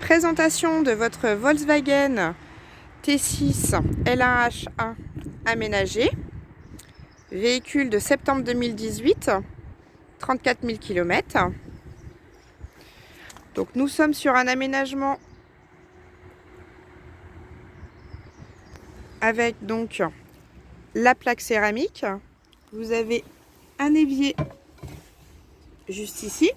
Présentation de votre Volkswagen T6 L1H1 aménagé. Véhicule de septembre 2018, 34 000 km. Donc nous sommes sur un aménagement avec donc la plaque céramique. Vous avez un évier juste ici.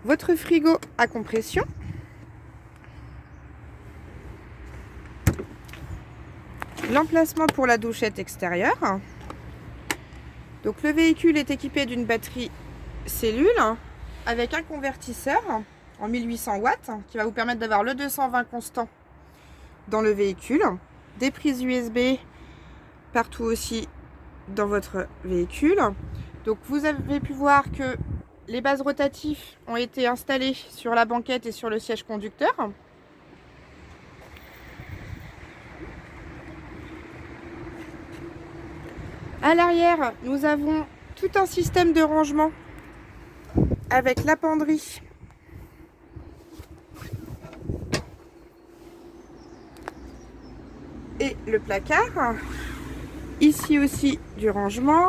Votre frigo à compression. L'emplacement pour la douchette extérieure. Donc le véhicule est équipé d'une batterie cellule avec un convertisseur en 1800 watts qui va vous permettre d'avoir le 220 constant dans le véhicule. Des prises USB partout aussi dans votre véhicule. Donc vous avez pu voir que les bases rotatifs ont été installées sur la banquette et sur le siège conducteur. À l'arrière, nous avons tout un système de rangement avec la penderie et le placard. Ici aussi du rangement.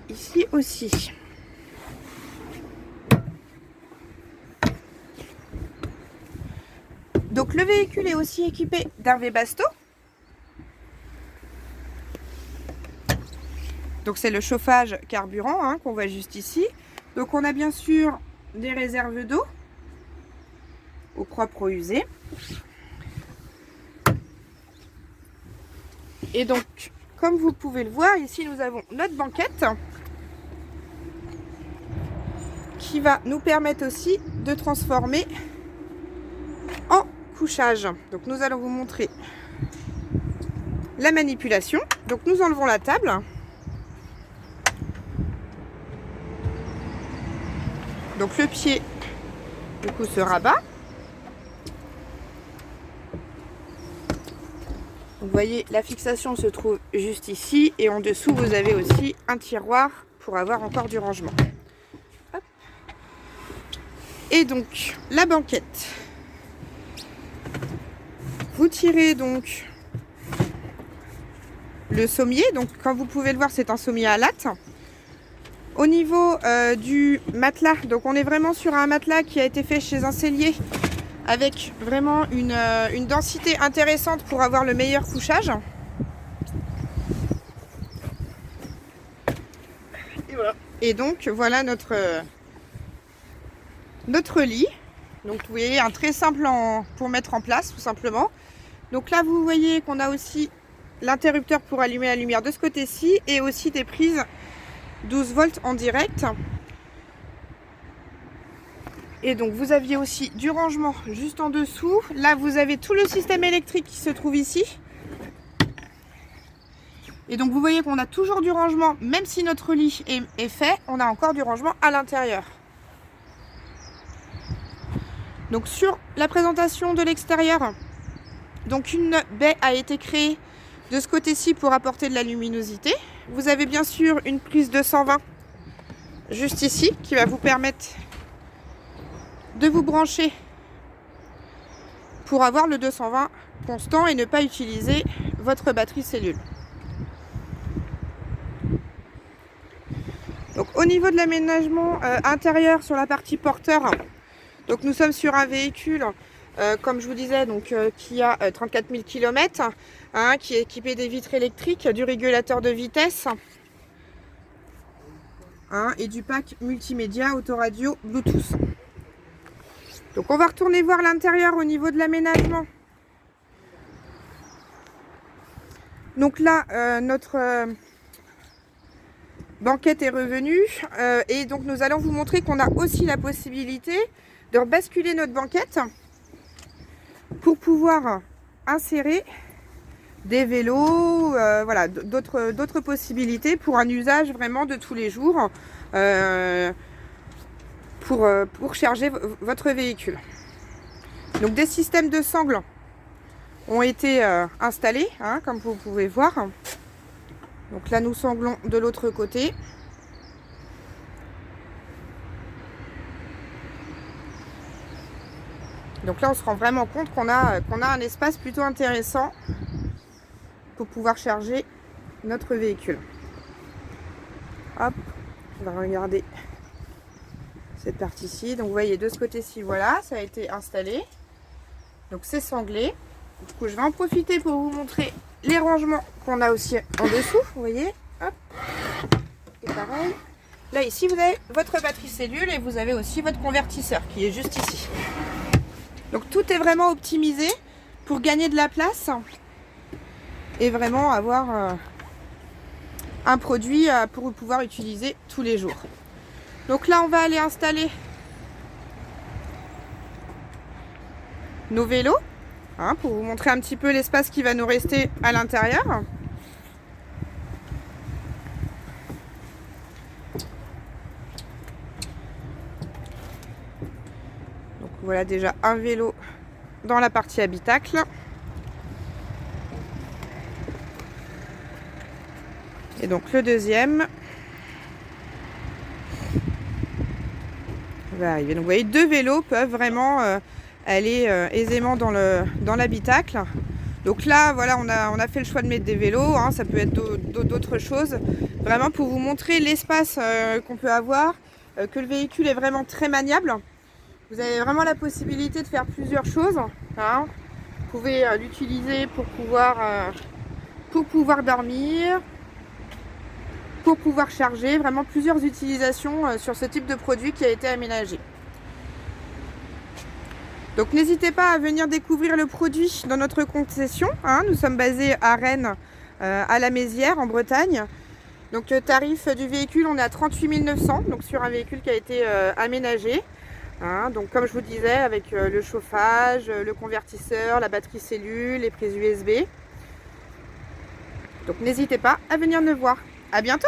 Ici aussi. Donc le véhicule est aussi équipé d'un Webasto. Donc c'est le chauffage carburant qu'on voit juste ici. Donc on a bien sûr des réserves d'eau au propre au usé. Et donc comme vous pouvez le voir ici, nous avons notre banquette qui va nous permettre aussi de transformer en couchage. Donc nous allons vous montrer la manipulation. Donc nous enlevons la table. Donc le pied du coup se rabat. Vous voyez, la fixation se trouve juste ici et en dessous vous avez aussi un tiroir pour avoir encore du rangement. Hop. Et donc la banquette. Vous tirez donc le sommier. Donc comme vous pouvez le voir, c'est un sommier à latte. Au niveau du matelas, donc on est vraiment sur un matelas qui a été fait chez un sellier avec vraiment une densité intéressante pour avoir le meilleur couchage. Et voilà. Et donc voilà notre lit. Donc vous voyez, un très simple pour mettre en place tout simplement. Donc là vous voyez qu'on a aussi l'interrupteur pour allumer la lumière de ce côté-ci et aussi des prises 12 volts en direct. Et donc vous aviez aussi du rangement juste en dessous. Là vous avez tout le système électrique qui se trouve ici. Et donc vous voyez qu'on a toujours du rangement, même si notre lit est fait, on a encore du rangement à l'intérieur. Donc sur la présentation de l'extérieur, donc une baie a été créée de ce côté-ci pour apporter de la luminosité. Vous avez bien sûr une prise 220 juste ici qui va vous permettre de vous brancher pour avoir le 220 constant et ne pas utiliser votre batterie cellule. Donc au niveau de l'aménagement intérieur sur la partie porteur, donc nous sommes sur un véhicule comme je vous disais donc qui a 34 000 km, qui est équipé des vitres électriques, du régulateur de vitesse et du pack multimédia autoradio Bluetooth. Donc on va retourner voir l'intérieur au niveau de l'aménagement. Donc là notre banquette est revenue et donc nous allons vous montrer qu'on a aussi la possibilité de rebasculer notre banquette pour pouvoir insérer des vélos, voilà, d'autres possibilités pour un usage vraiment de tous les jours pour charger votre véhicule. Donc des systèmes de sangles ont été installés, comme vous pouvez voir. Donc là nous sanglons de l'autre côté. Donc là, on se rend vraiment compte qu'on a un espace plutôt intéressant pour pouvoir charger notre véhicule. Hop, on va regarder cette partie-ci. Donc vous voyez, de ce côté-ci, voilà, ça a été installé. Donc c'est sanglé. Du coup, je vais en profiter pour vous montrer les rangements qu'on a aussi en dessous. Vous voyez, hop. Et pareil. Là, ici, vous avez votre batterie cellule et vous avez aussi votre convertisseur qui est juste ici. Donc tout est vraiment optimisé pour gagner de la place et vraiment avoir un produit pour pouvoir utiliser tous les jours. Donc là, on va aller installer nos vélos, hein, pour vous montrer un petit peu l'espace qui va nous rester à l'intérieur. Donc voilà déjà un vélo dans la partie habitacle. Et donc le deuxième va arriver. Donc vous voyez, 2 vélos peuvent vraiment aller aisément dans l'habitacle. Donc là, voilà, on a fait le choix de mettre des vélos, hein, ça peut être d'autres choses. Vraiment pour vous montrer l'espace qu'on peut avoir, que le véhicule est vraiment très maniable. Vous avez vraiment la possibilité de faire plusieurs choses. Hein. Vous pouvez l'utiliser pour pouvoir dormir, pour pouvoir charger, vraiment plusieurs utilisations sur ce type de produit qui a été aménagé. Donc n'hésitez pas à venir découvrir le produit dans notre concession. Hein. Nous sommes basés à Rennes, à la Mézières, en Bretagne. Donc le tarif du véhicule, on est à 38 900, donc sur un véhicule qui a été aménagé. Hein. Donc comme je vous disais, avec le chauffage, le convertisseur, la batterie cellule, les prises USB. Donc n'hésitez pas à venir nous voir. À bientôt!